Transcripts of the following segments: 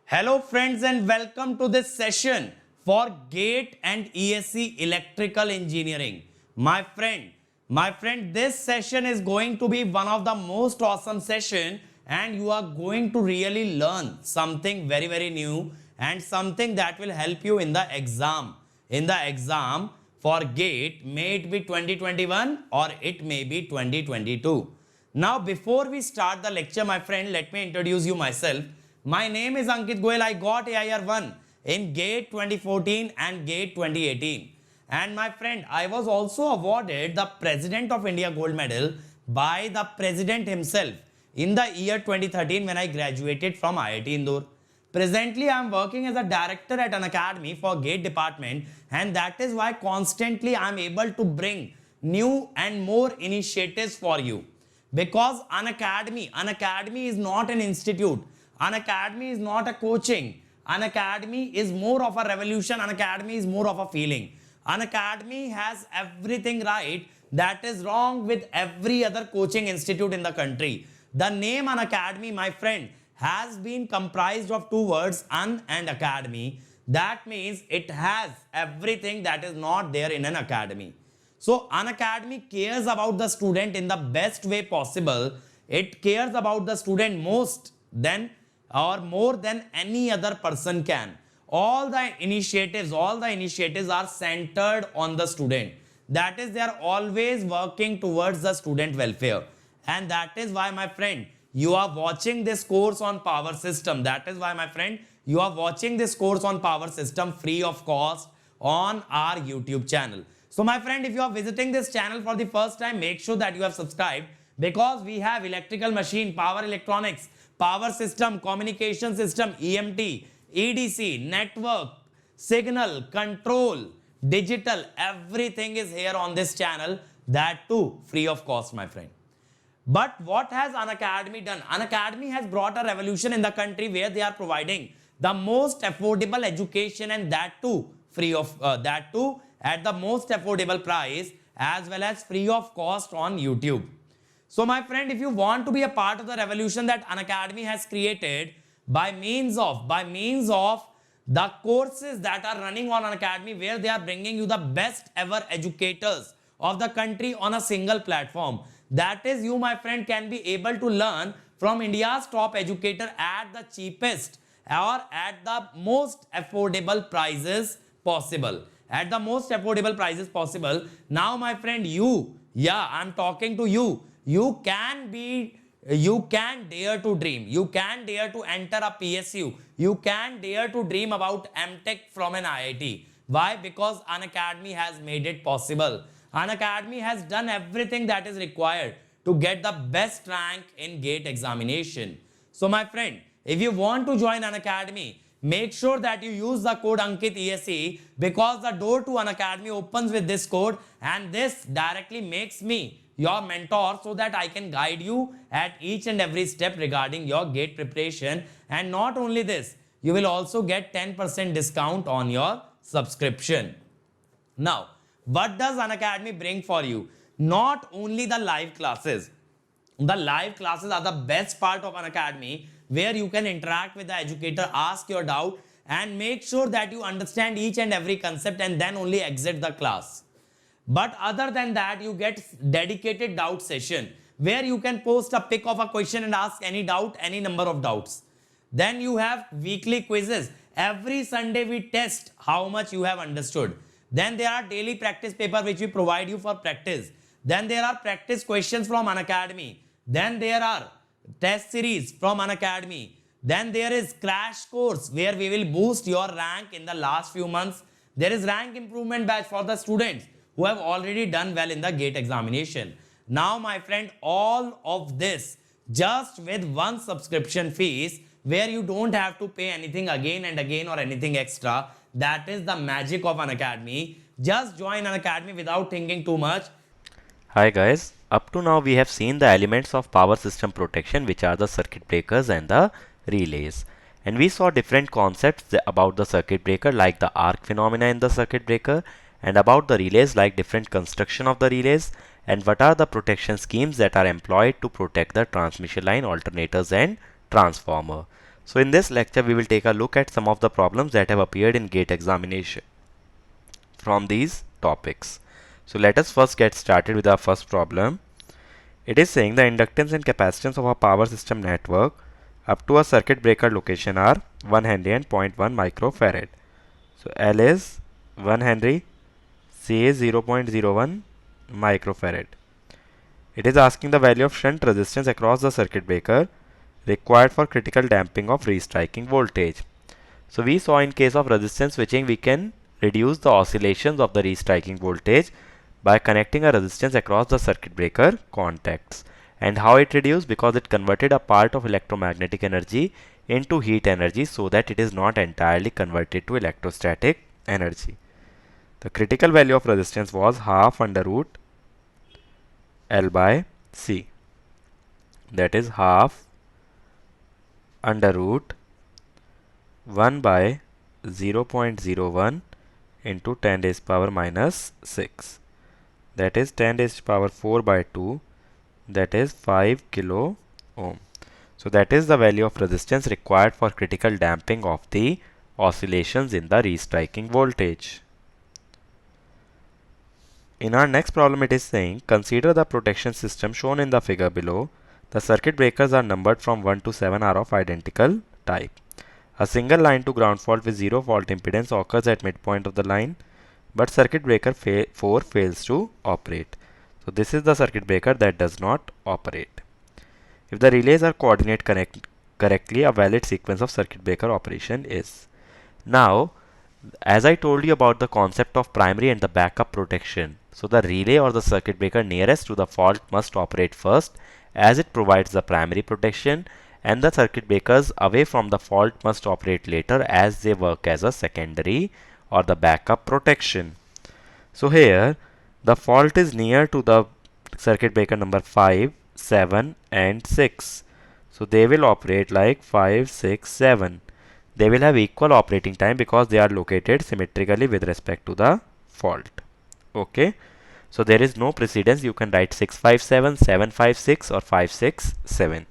Hello friends and welcome to this session for GATE and ESC Electrical Engineering. My friend, this session is going to be one of the most awesome session and you are going to really learn something very new and something that will help you in the exam. In the exam for GATE, may it be 2021 or it may be 2022. Now, before we start the lecture, my friend, let me introduce you myself. My name is Ankit Goyal. I got AIR 1 in GATE 2014 and GATE 2018. And my friend, I was also awarded the President of India Gold Medal by the President himself in the year 2013 when I graduated from IIT Indore. Presently, I am working as a director at an academy for GATE department, and that is why constantly I am able to bring new and more initiatives for you. Because an academy is not an institute. An academy is not a coaching. An academy is more of a revolution. An academy is more of a feeling. An academy has everything right that is wrong with every other coaching institute in the country. The name An Academy, my friend, has been comprised of two words, un and academy. That means it has everything that is not there in an academy. So an academy cares about the student in the best way possible. It cares about the student most than or more than any other person can. All the initiatives are centered on the student. That is, they are always working towards the student welfare. And that is why, my friend, you are watching this course on power system. That is why, my friend, you are watching this course on power system free of cost on our YouTube channel. So my friend, if you are visiting this channel for the first time, make sure that you have subscribed, because we have electrical machine, power electronics, power system, communication system, EMT, EDC, network, signal, control, digital, everything is here on this channel, that too free of cost, my friend. But what has An Academy done? An Academy has brought a revolution in the country where they are providing the most affordable education, and that too free of that too at the most affordable price, as well as free of cost on YouTube. So my friend, if you want to be a part of the revolution that An Academy has created by means of the courses that are running on An Academy, where they are bringing you the best ever educators of the country on a single platform. That is, you, my friend, can be able to learn from India's top educator at the cheapest or at the most affordable prices possible. At the most affordable prices possible. Now, my friend, I'm talking to you. You can dare to dream. You can dare to enter a PSU. You can dare to dream about MTech from an IIT. Why? Because An Academy has made it possible. An Academy has done everything that is required to get the best rank in GATE examination. So my friend, if you want to join An Academy, make sure that you use the code Ankit ESE, because the door to An Academy opens with this code, and this directly makes me your mentor so that I can guide you at each and every step regarding your GATE preparation. And not only this, you will also get 10% discount on your subscription. Now, what does An Academy bring for you? Not only the live classes. The live classes are the best part of An Academy, where you can interact with the educator, ask your doubt, and make sure that you understand each and every concept and then only exit the class. But other than that, you get dedicated doubt session, where you can post a pic of a question and ask any doubt, any number of doubts. Then you have weekly quizzes. Every Sunday we test how much you have understood. Then there are daily practice paper which we provide you for practice. Then there are practice questions from An Academy. Then there are test series from An Academy. Then there is crash course, where we will boost your rank in the last few months. There is rank improvement batch for the students who have already done well in the GATE examination. Now, my friend, all of this just with one subscription fees, where you don't have to pay anything again and again or anything extra. That is the magic of An Academy. Just join An Academy without thinking too much. Hi guys, up to now we have seen the elements of power system protection, which are the circuit breakers and the relays. And we saw different concepts about the circuit breaker, like the arc phenomena in the circuit breaker, and about the relays, like different construction of the relays, and what are the protection schemes that are employed to protect the transmission line, alternators and transformer. So in this lecture, we will take a look at some of the problems that have appeared in GATE examination from these topics. So let us first get started with our first problem. It is saying the inductance and capacitance of a power system network up to a circuit breaker location are 1 Henry and 0.1 microfarad. So L is 1 Henry, C is 0.01 microfarad. It is asking the value of shunt resistance across the circuit breaker required for critical damping of restriking voltage. So we saw in case of resistance switching, we can reduce the oscillations of the restriking voltage by connecting a resistance across the circuit breaker contacts. And how it reduced? Because it converted a part of electromagnetic energy into heat energy so that it is not entirely converted to electrostatic energy. The critical value of resistance was half under root L by C. That is half under root 1 by 0.01 into 10 raised to power minus 6. That is 10 raised to power 4 by 2. That is 5 kilo ohm. So that is the value of resistance required for critical damping of the oscillations in the restriking voltage. In our next problem, it is saying, consider the protection system shown in the figure below. The circuit breakers are numbered from 1 to 7 are of identical type. A single line to ground fault with zero fault impedance occurs at midpoint of the line, but circuit breaker 4 fails to operate. So this is the circuit breaker that does not operate. If the relays are coordinated correctly, a valid sequence of circuit breaker operation is. Now, as I told you about the concept of primary and the backup protection, so the relay or the circuit breaker nearest to the fault must operate first, as it provides the primary protection, and the circuit breakers away from the fault must operate later as they work as a secondary or the backup protection. So here the fault is near to the circuit breaker number 5, 7 and 6. So they will operate like 5, 6, 7. They will have equal operating time because they are located symmetrically with respect to the fault. Okay. So there is no precedence. You can write 657, 756 or 567.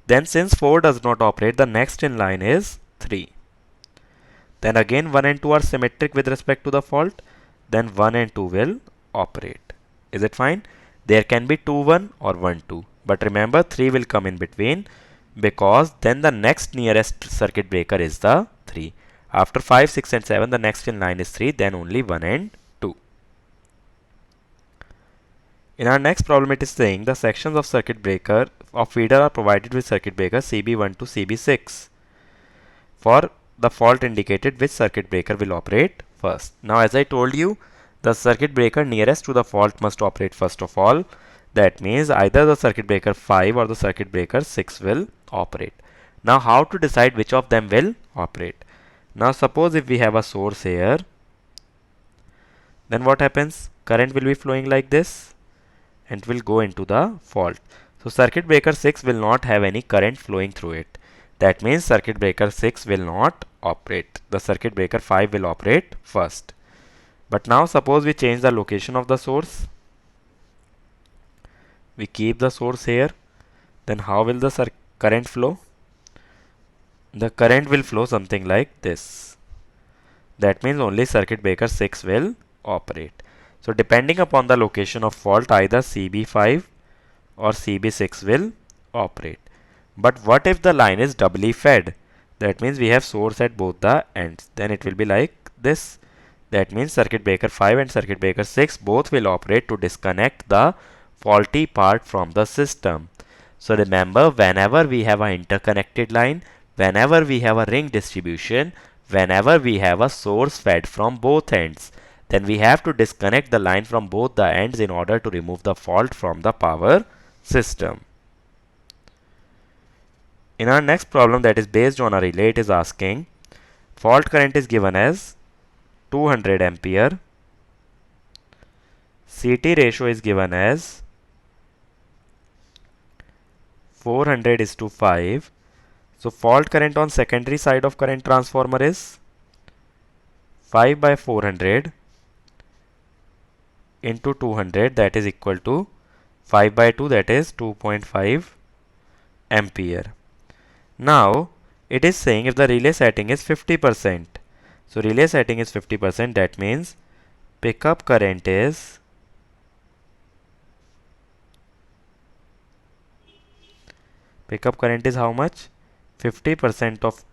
Then since 4 does not operate, the next in line is 3. Then again 1 and 2 are symmetric with respect to the fault. Then 1 and 2 will operate. Is it fine? There can be 2, 1 or 1, 2. But remember 3 will come in between because then the next nearest circuit breaker is the 3. After 5, 6 and 7, the next in line is 3. Then only 1 and 2. In our next problem, it is saying the sections of circuit breaker of feeder are provided with circuit breaker CB1 to CB6. For the fault indicated, which circuit breaker will operate first? Now as I told you, the circuit breaker nearest to the fault must operate first of all. That means either the circuit breaker 5 or the circuit breaker 6 will operate. Now how to decide which of them will operate? Now suppose if we have a source here, then what happens? Current will be flowing like this and will go into the fault. So circuit breaker 6 will not have any current flowing through it. That means circuit breaker 6 will not operate. The circuit breaker 5 will operate first. But now suppose we change the location of the source. We keep the source here. Then how will the current flow? The current will flow something like this. That means only circuit breaker 6 will operate. So depending upon the location of fault, either CB5 or CB6 will operate. But what if the line is doubly fed? That means we have source at both the ends. Then it will be like this. That means circuit breaker 5 and circuit breaker 6 both will operate to disconnect the faulty part from the system. So remember, whenever we have an interconnected line, whenever we have a ring distribution, whenever we have a source fed from both ends, then we have to disconnect the line from both the ends in order to remove the fault from the power system. In our next problem that is based on a relay, it is asking fault current is given as 200 ampere. CT ratio is given as 400:5. So fault current on secondary side of current transformer is 5 by 400 into 200, that is equal to 5 by 2, that is 2.5 ampere. Now it is saying if the relay setting is 50%. So relay setting is 50%, that means pickup current is how much? 50% of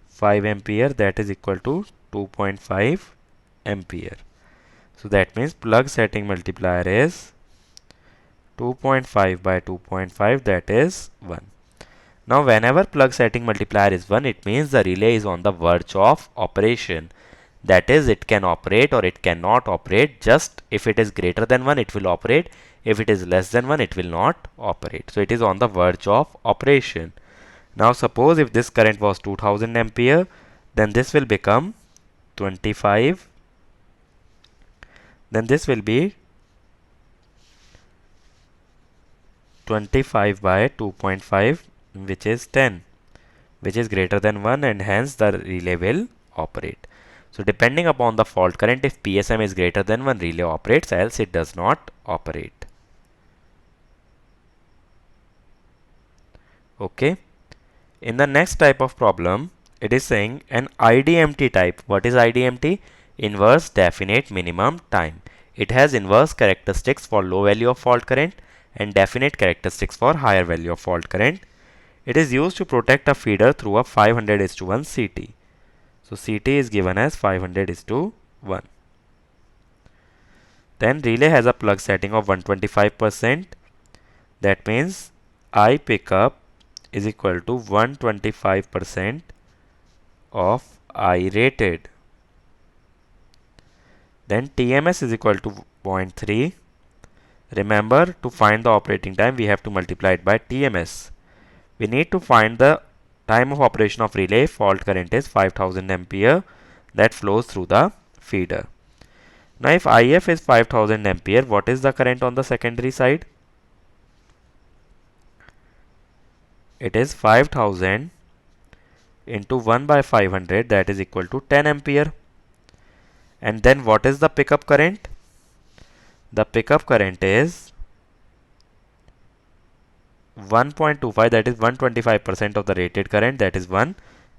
5 ampere, that is equal to 2.5 ampere. So that means plug setting multiplier is 2.5 by 2.5, that is 1. Now whenever plug setting multiplier is 1, it means the relay is on the verge of operation. That is, it can operate or it cannot operate. Just if it is greater than 1, it will operate. If it is less than 1, it will not operate. So it is on the verge of operation. Now suppose if this current was 2000 ampere, then this will become 25. Then this will be 25 by 2.5, which is 10, which is greater than 1, and hence the relay will operate. So depending upon the fault current, if PSM is greater than 1, relay operates, else it does not operate. Okay. In the next type of problem, it is saying an IDMT type. What is IDMT? Inverse definite minimum time. It has inverse characteristics for low value of fault current and definite characteristics for higher value of fault current. It is used to protect a feeder through a 500:1 CT. So CT is given as 500:1. Then relay has a plug setting of 125%. That means I pickup is equal to 125% of I rated. Then TMS is equal to 0.3. Remember, to find the operating time, we have to multiply it by TMS. We need to find the time of operation of relay. Fault current is 5000 ampere that flows through the feeder. Now if IF is 5000 ampere, what is the current on the secondary side? It is 5000 into 1 by 500, that is equal to 10 ampere. And then what is the pickup current? The pickup current is 1.25, that is 125% of the rated current, that is 1,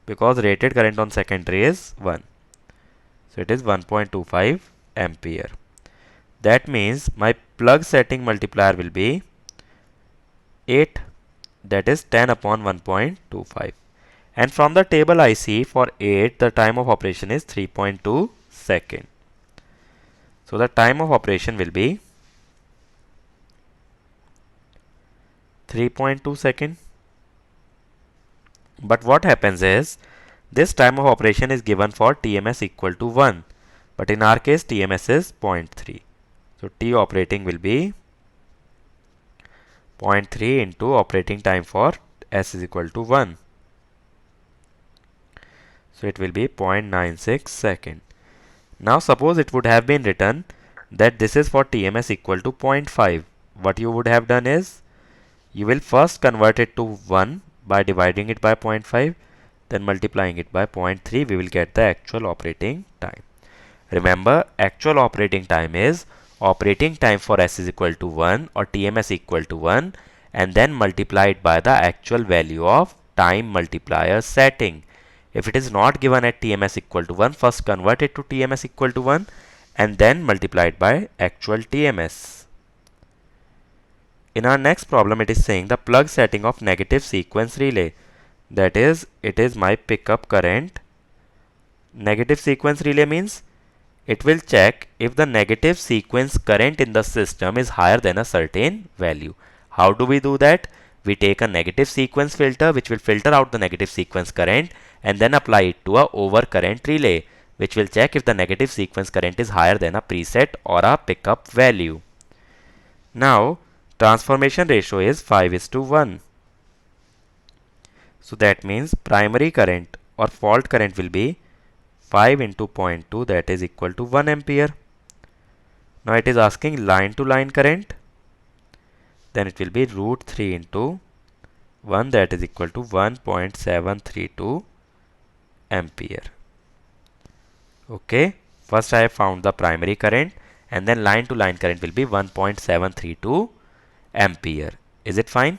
because rated current on secondary is 1. So it is 1.25 ampere. That means my plug setting multiplier will be 8, that is 10 upon 1.25. And from the table I see for 8, the time of operation is 3.2 seconds. So the time of operation will be 3.2 seconds. But what happens is, this time of operation is given for TMS equal to 1. But in our case, TMS is 0.3. So T operating will be 0.3 into operating time for S is equal to 1. So it will be 0.96 seconds. Now suppose it would have been written that this is for TMS equal to 0.5. What you would have done is, you will first convert it to 1 by dividing it by 0.5, then multiplying it by 0.3, we will get the actual operating time. Remember, actual operating time is operating time for S is equal to 1 or TMS equal to 1, and then multiplied by the actual value of time multiplier setting. If it is not given at TMS equal to 1, first convert it to TMS equal to 1 and then multiply it by actual TMS. In our next problem, it is saying the plug setting of negative sequence relay. That is, it is my pickup current. Negative sequence relay means it will check if the negative sequence current in the system is higher than a certain value. How do we do that? We take a negative sequence filter which will filter out the negative sequence current and then apply it to a overcurrent relay, which will check if the negative sequence current is higher than a preset or a pickup value. Now, transformation ratio is 5:1. So that means primary current or fault current will be 5 into 0.2, that is equal to 1 ampere. Now it is asking line to line current. Then it will be root 3 into 1, that is equal to 1.732 ampere. Okay, first I have found the primary current and then line to line current will be 1.732 ampere. Is it fine?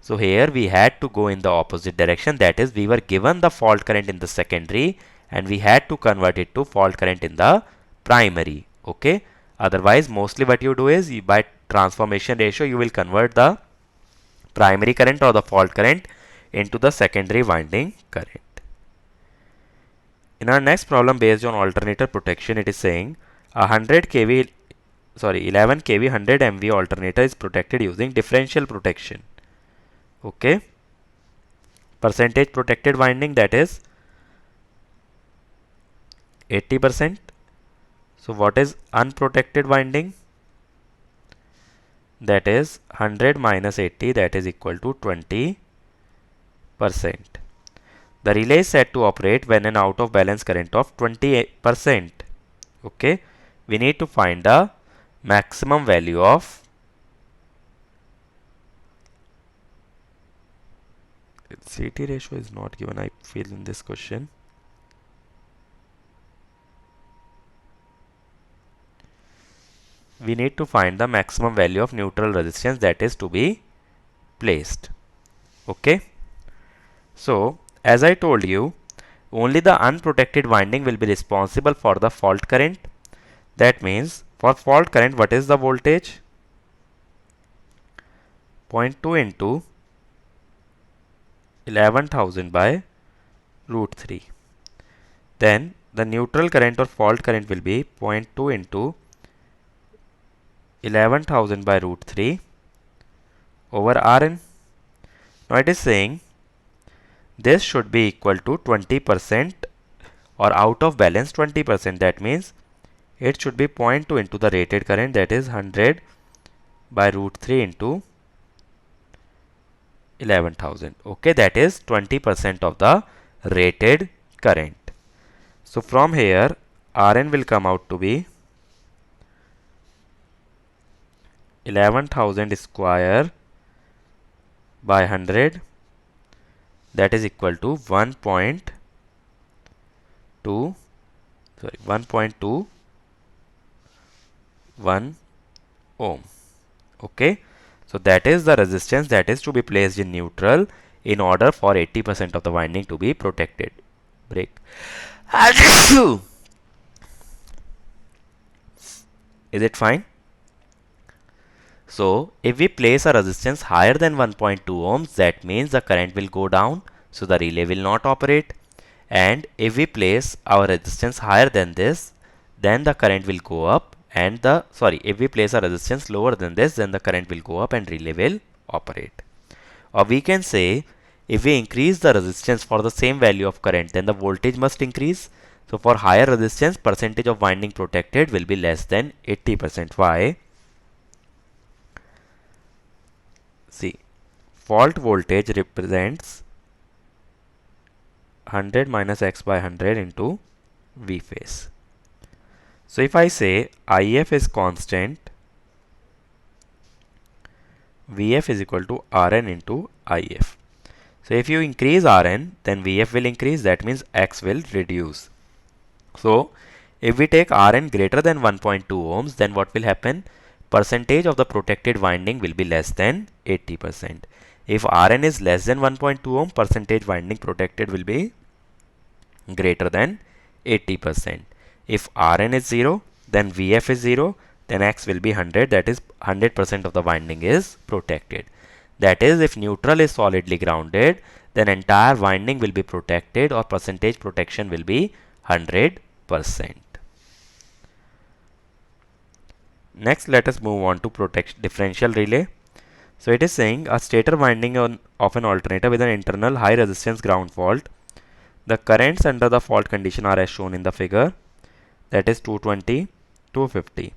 So here we had to go in the opposite direction, that is we were given the fault current in the secondary and we had to convert it to fault current in the primary. Okay, otherwise mostly what you do is by transformation ratio you will convert the primary current or the fault current into the secondary winding current. In our next problem based on alternator protection, it is saying a 11 kV 100 MV alternator is protected using differential protection. Okay, percentage protected winding, that is 80%. So what is unprotected winding? That is 100 minus 80, that is equal to 20%. The relay is set to operate when an out of balance current of 20%. Okay, we need to find the maximum value of CT ratio is not given, I feel, in this question. We need to find the maximum value of neutral resistance that is to be placed. Okay, so as I told you, only the unprotected winding will be responsible for the fault current. That means for fault current, what is the voltage? 0.2 into 11,000 by root 3. Then the neutral current or fault current will be 0.2 into 11,000 by root 3 over Rn. Now it is saying this should be equal to 20% or out of balance 20%. That means it should be 0.2 into the rated current, that is 100 by root 3 into 11,000. Okay, that is 20% of the rated current. So from here Rn will come out to be 11,000 square by 100, that is equal to 1.21 ohm. Okay, so that is the resistance that is to be placed in neutral in order for 80% of the winding to be protected. Break. Is it fine? So if we place a resistance higher than 1.2 ohms, that means the current will go down, so the relay will not operate. And if we place our resistance higher than this, then the current will go up, and if we place a resistance lower than this, then the current will go up and relay will operate. Or we can say, if we increase the resistance for the same value of current, then the voltage must increase. So for higher resistance, percentage of winding protected will be less than 80%. Why? See, fault voltage represents 100 minus x by 100 into V phase. So if I say IF is constant, VF is equal to Rn into IF. So if you increase Rn, then Vf will increase, that means x will reduce. So if we take Rn greater than 1.2 ohms, then what will happen? Percentage of the protected winding will be less than 80%. If Rn is less than 1.2 ohm, percentage winding protected will be greater than 80%. If Rn is 0, then Vf is 0, then X will be 100, that is 100% of the winding is protected. That is, if neutral is solidly grounded, then entire winding will be protected or percentage protection will be 100%. Next, let us move on to differential relay. So it is saying a stator winding of an alternator with an internal high resistance ground fault. The currents under the fault condition are as shown in the figure, that is 220, 250.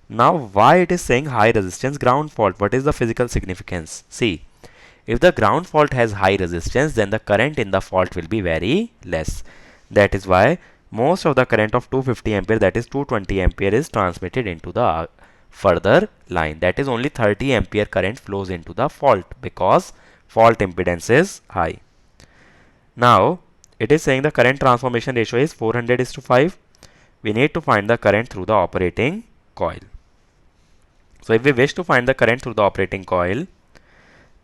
Now why it is saying high resistance ground fault? What is the physical significance? See, if the ground fault has high resistance, then the current in the fault will be very less. That is why most of the current of 250 ampere, that is 220 ampere, is transmitted into the further line. That is only 30 ampere current flows into the fault because fault impedance is high. Now it is saying the current transformation ratio is 400:5. We need to find the current through the operating coil. So if we wish to find the current through the operating coil,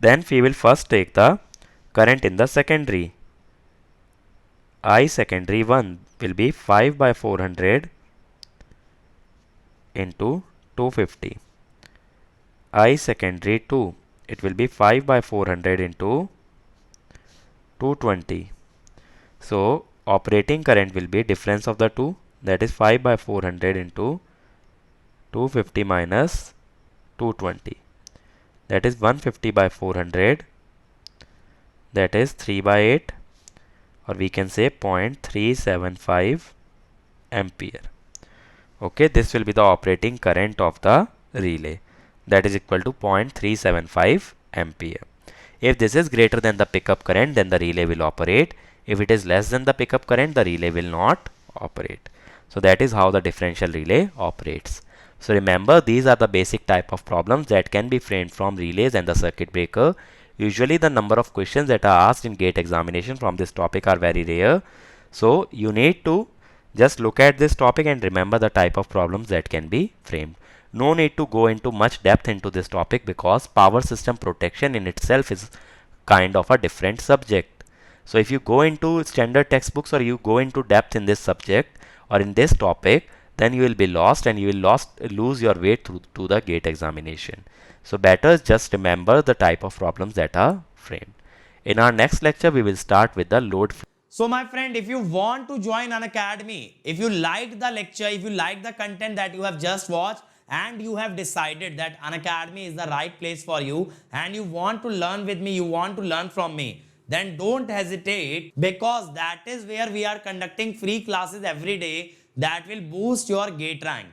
Then we will first take the current in the secondary. I secondary 1 will be 5 by 400 into 250. I secondary 2, it will be 5 by 400 into 220. So operating current will be difference of the two, that is 5 by 400 into 250 minus 220, that is 150 by 400, that is 3 by 8, or we can say 0.375 ampere. Okay, this will be the operating current of the relay, that is equal to 0.375 ampere. If this is greater than the pickup current, then the relay will operate. If it is less than the pickup current, the relay will not operate. So that is how the differential relay operates. So remember, these are the basic type of problems that can be framed from relays and the circuit breaker. Usually the number of questions that are asked in GATE examination from this topic are very rare. So you need to just look at this topic and remember the type of problems that can be framed. No need to go into much depth into this topic because power system protection in itself is kind of a different subject. So if you go into standard textbooks or you go into depth in this subject or in this topic, then you will be lost and you will lose your way to the GATE examination. So better just remember the type of problems that are framed. In our next lecture, we will start with the load flow. So my friend, if you want to join an academy, if you liked the lecture, if you like the content that you have just watched, and you have decided that an academy is the right place for you and you want to learn with me, you want to learn from me, then don't hesitate, because that is where we are conducting free classes every day that will boost your GATE rank.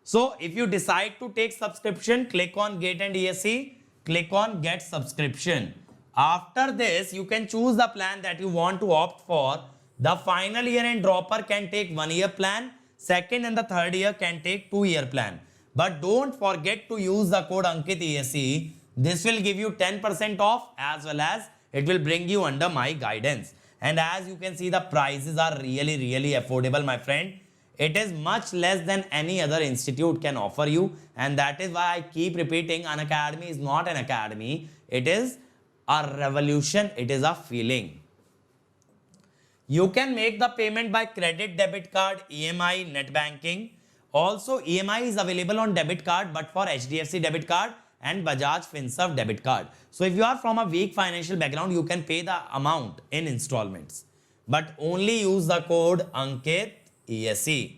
So if you decide to take subscription, click on GATE and ESE, click on get subscription. After this, you can choose the plan that you want to opt for. The final year and dropper can take 1 year plan, second and the third year can take 2 year plan. But don't forget to use the code Ankit ESE. This will give you 10% off, as well as it will bring you under my guidance. And as you can see, the prices are really affordable, my friend. It is much less than any other institute can offer you. And that is why I keep repeating, an academy is not an academy. It is a revolution. It is a feeling. You can make the payment by credit, debit card, EMI, net banking. Also, EMI is available on debit card, but for HDFC debit card and Bajaj Finserv debit card. So if you are from a weak financial background, you can pay the amount in installments, but only use the code Ankit ESE.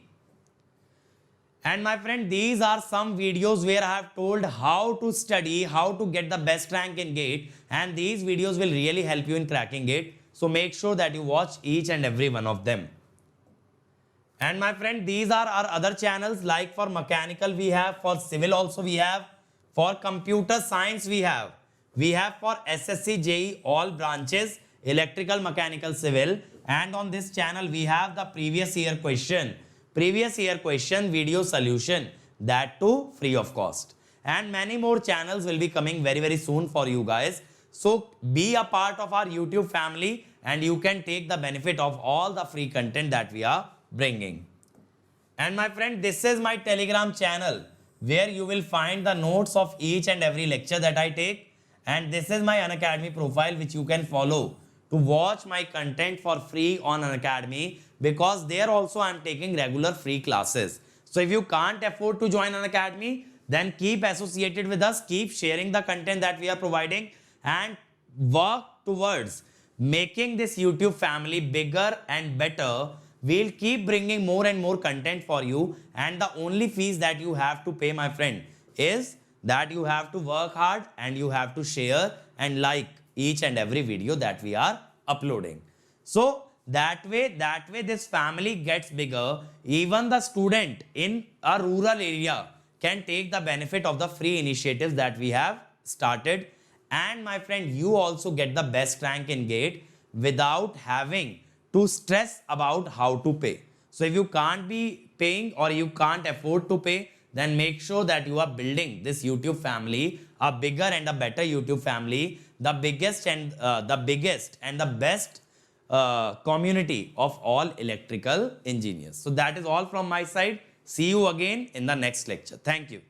And my friend, these are some videos where I have told how to study, how to get the best rank in GATE, and these videos will really help you in cracking GATE. So make sure that you watch each and every one of them. And my friend, these are our other channels, like for mechanical we have, for civil also we have, for computer science we have for SSC, JEE, all branches, electrical, mechanical, civil. And on this channel we have the previous year question video solution, that too free of cost. And many more channels will be coming very soon for you guys. So be a part of our YouTube family and you can take the benefit of all the free content that we are bringing. And my friend, this is my Telegram channel where you will find the notes of each and every lecture that I take. And this is my Unacademy profile, which you can follow to watch my content for free on Unacademy, because there also I am taking regular free classes. So if you can't afford to join Unacademy, then keep associated with us, keep sharing the content that we are providing, and work towards making this YouTube family bigger and better. We'll keep bringing more and more content for you, and the only fees that you have to pay, my friend, is that you have to work hard and you have to share and like each and every video that we are uploading. So that way this family gets bigger. Even the student in a rural area can take the benefit of the free initiatives that we have started. And my friend, you also get the best rank in GATE without having to stress about how to pay. So if you can't be paying or you can't afford to pay, then make sure that you are building this YouTube family, a bigger and a better YouTube family, the biggest and the best community of all electrical engineers. So that is all from my side. See you again in the next lecture. Thank you.